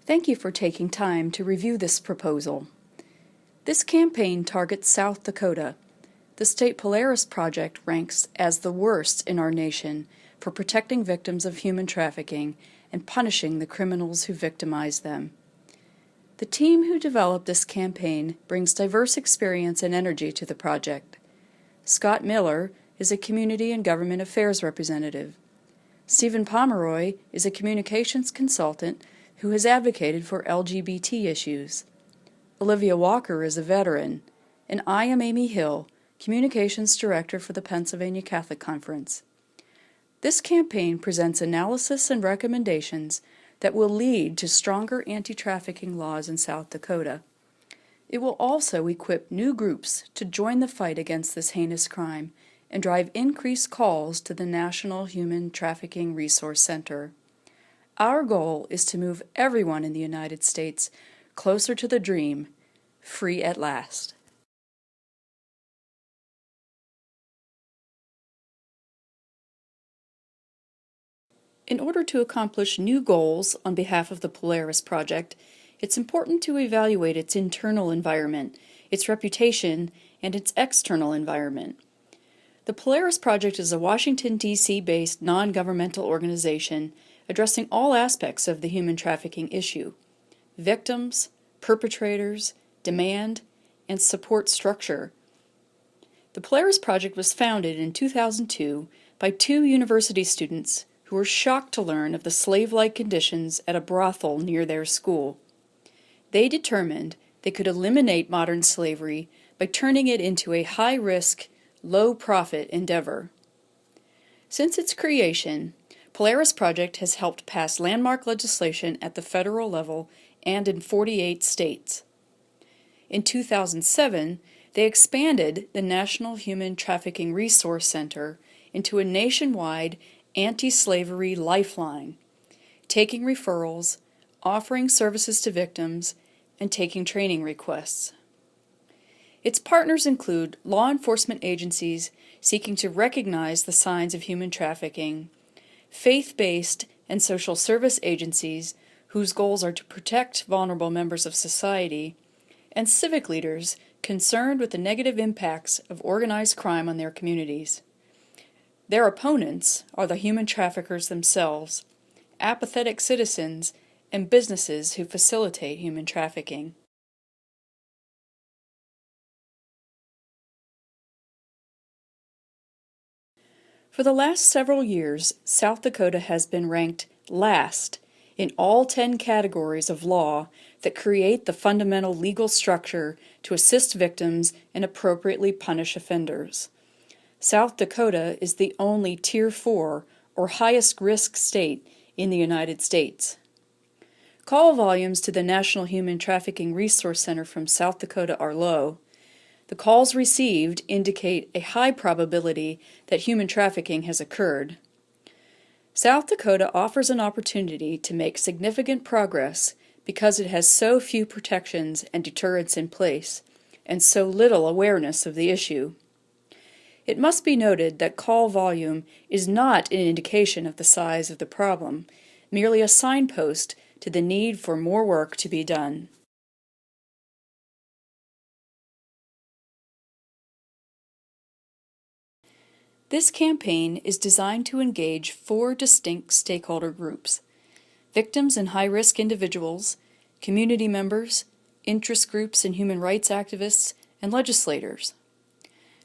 Thank you for taking time to review this proposal. This campaign targets South Dakota. The state Polaris project ranks as the worst in our nation for protecting victims of human trafficking and punishing the criminals who victimize them. The team who developed this campaign brings diverse experience and energy to the project. Scott Miller is a community and government affairs representative. Stephen Pomeroy is a communications consultant who has advocated for LGBT issues. Olivia Walker is a veteran, and I am Amy Hill, Communications Director for the Pennsylvania Catholic Conference. This campaign presents analysis and recommendations that will lead to stronger anti-trafficking laws in South Dakota. It will also equip new groups to join the fight against this heinous crime and drive increased calls to the National Human Trafficking Resource Center. Our goal is to move everyone in the United States closer to the dream, free at last. In order to accomplish new goals on behalf of the Polaris project, it's important to evaluate its internal environment, its reputation, and its external environment. The Polaris project is a Washington, D.C.-based non-governmental organization addressing all aspects of the human trafficking issue: victims, perpetrators, demand, and support structure. The Polaris project was founded in 2002 by two university students who were shocked to learn of the slave-like conditions at a brothel near their school. They determined they could eliminate modern slavery by turning it into a high-risk, low-profit endeavor. Since its creation, Polaris Project has helped pass landmark legislation at the federal level and in 48 states. In 2007, they expanded the National Human Trafficking Resource Center into a nationwide anti-slavery lifeline, taking referrals, offering services to victims, and taking training requests. Its partners include law enforcement agencies seeking to recognize the signs of human trafficking, faith-based and social service agencies whose goals are to protect vulnerable members of society, and civic leaders concerned with the negative impacts of organized crime on their communities. Their opponents are the human traffickers themselves, apathetic citizens, and businesses who facilitate human trafficking. For the last several years, South Dakota has been ranked last in all 10 categories of law that create the fundamental legal structure to assist victims and appropriately punish offenders. South Dakota is the only Tier 4 or highest risk state in the United States. Call volumes to the National Human Trafficking Resource Center from South Dakota are low. The calls received indicate a high probability that human trafficking has occurred. South Dakota offers an opportunity to make significant progress because it has so few protections and deterrents in place, and so little awareness of the issue. It must be noted that call volume is not an indication of the size of the problem, merely a signpost to the need for more work to be done. This campaign is designed to engage 4 distinct stakeholder groups: victims and high-risk individuals, community members, interest groups and human rights activists, and legislators.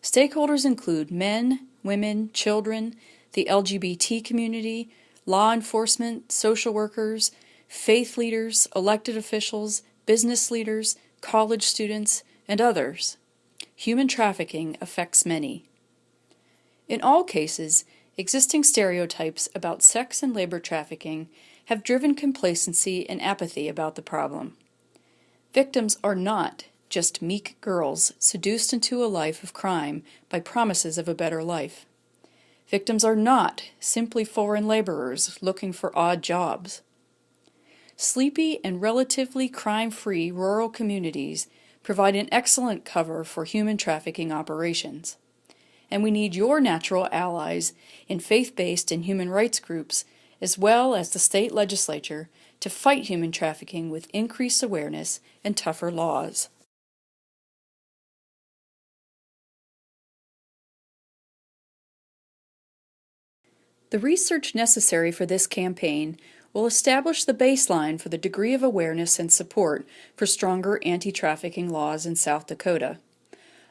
Stakeholders include men, women, children, the LGBT community, law enforcement, social workers, faith leaders, elected officials, business leaders, college students, and others. Human trafficking affects many. In all cases, existing stereotypes about sex and labor trafficking have driven complacency and apathy about the problem. Victims are not just meek girls seduced into a life of crime by promises of a better life. Victims are not simply foreign laborers looking for odd jobs. Sleepy and relatively crime-free rural communities provide an excellent cover for human trafficking operations. And we need your natural allies in faith-based and human rights groups, as well as the state legislature, to fight human trafficking with increased awareness and tougher laws. The research necessary for this campaign will establish the baseline for the degree of awareness and support for stronger anti-trafficking laws in South Dakota.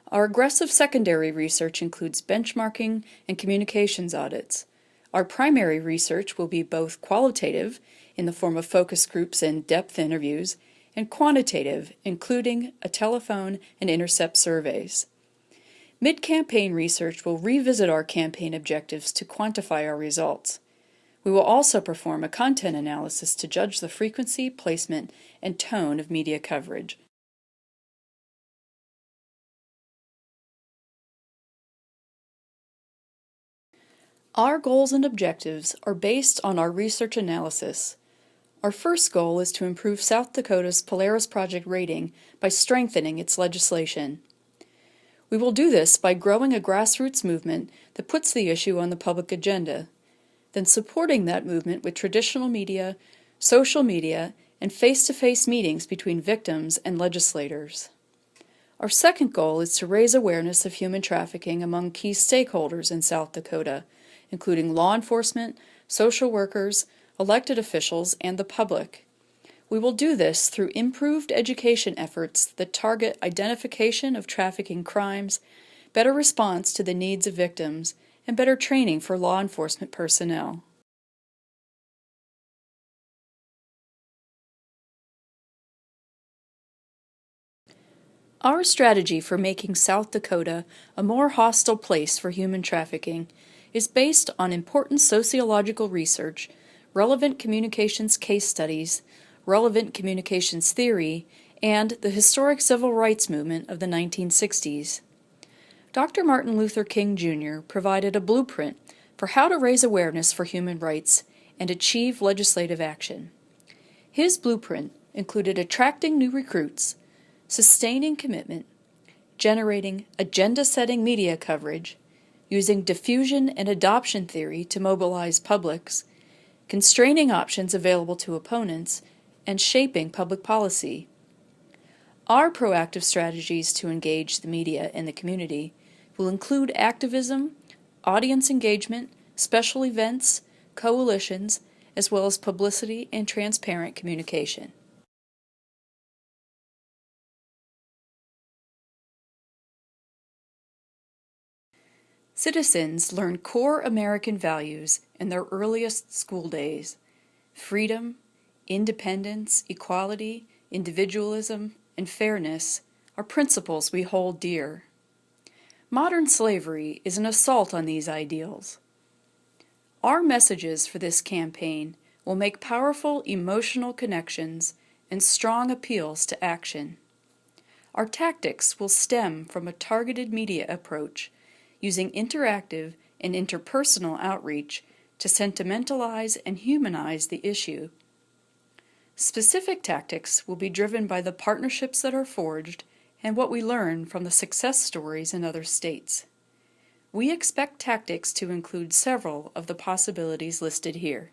Our aggressive secondary research includes benchmarking and communications audits. Our primary research will be both qualitative, in the form of focus groups and depth interviews, and quantitative, including a telephone and intercept surveys. Mid-campaign research will revisit our campaign objectives to quantify our results. We will also perform a content analysis to judge the frequency, placement, and tone of media coverage. Our goals and objectives are based on our research analysis. Our first goal is to improve South Dakota's Polaris project rating by strengthening its legislation. We will do this by growing a grassroots movement that puts the issue on the public agenda, then supporting that movement with traditional media, social media, and face-to-face meetings between victims and legislators. Our second goal is to raise awareness of human trafficking among key stakeholders in South Dakota, including law enforcement, social workers, elected officials, and the public. We will do this through improved education efforts that target identification of trafficking crimes, better response to the needs of victims, and better training for law enforcement personnel. Our strategy for making South Dakota a more hostile place for human trafficking is based on important sociological research, relevant communications case studies, relevant communications theory, and the historic civil rights movement of the 1960s. Dr. Martin Luther King Jr. provided a blueprint for how to raise awareness for human rights and achieve legislative action. His blueprint included attracting new recruits, sustaining commitment, generating agenda-setting media coverage, using diffusion and adoption theory to mobilize publics, constraining options available to opponents, and shaping public policy. Our proactive strategies to engage the media and the community will include activism, audience engagement, special events, coalitions, as well as publicity and transparent communication. Citizens learn core American values in their earliest school days: freedom, independence, equality, individualism, and fairness are principles we hold dear. Modern slavery is an assault on these ideals. Our messages for this campaign will make powerful emotional connections and strong appeals to action. Our tactics will stem from a targeted media approach, using interactive and interpersonal outreach to sentimentalize and humanize the issue. Specific tactics will be driven by the partnerships that are forged and what we learn from the success stories in other states. We expect tactics to include several of the possibilities listed here.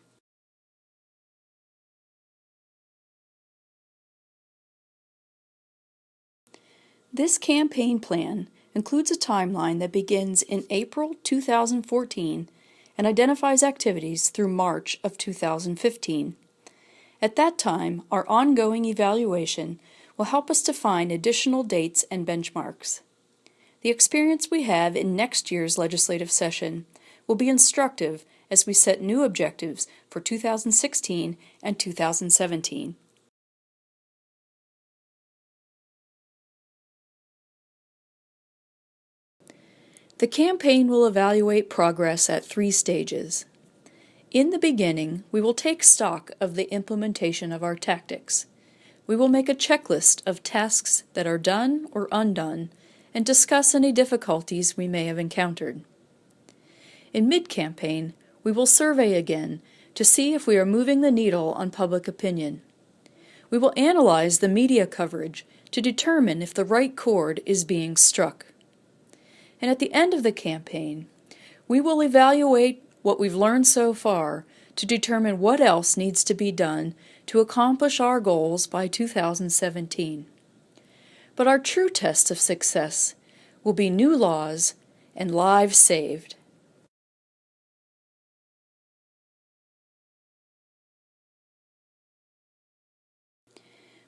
This campaign plan includes a timeline that begins in April 2014 and identifies activities through March of 2015. At that time, our ongoing evaluation will help us define additional dates and benchmarks. The experience we have in next year's legislative session will be instructive as we set new objectives for 2016 and 2017. The campaign will evaluate progress at 3 stages. In the beginning, we will take stock of the implementation of our tactics. We will make a checklist of tasks that are done or undone and discuss any difficulties we may have encountered. In mid-campaign, we will survey again to see if we are moving the needle on public opinion. We will analyze the media coverage to determine if the right chord is being struck. And at the end of the campaign, we will evaluate what we've learned so far to determine what else needs to be done to accomplish our goals by 2017. But our true test of success will be new laws and lives saved.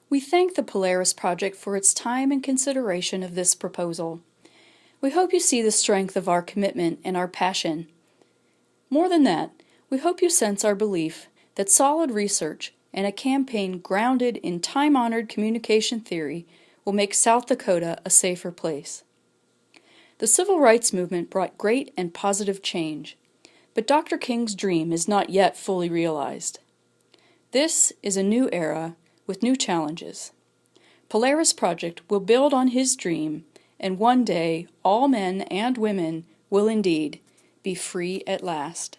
We thank the Polaris Project for its time and consideration of this proposal. We hope you see the strength of our commitment and our passion. More than that, we hope you sense our belief that solid research and a campaign grounded in time-honored communication theory will make South Dakota a safer place. The civil rights movement brought great and positive change, but Dr. King's dream is not yet fully realized. This is a new era with new challenges. Polaris Project will build on his dream, and one day all men and women will indeed be free at last.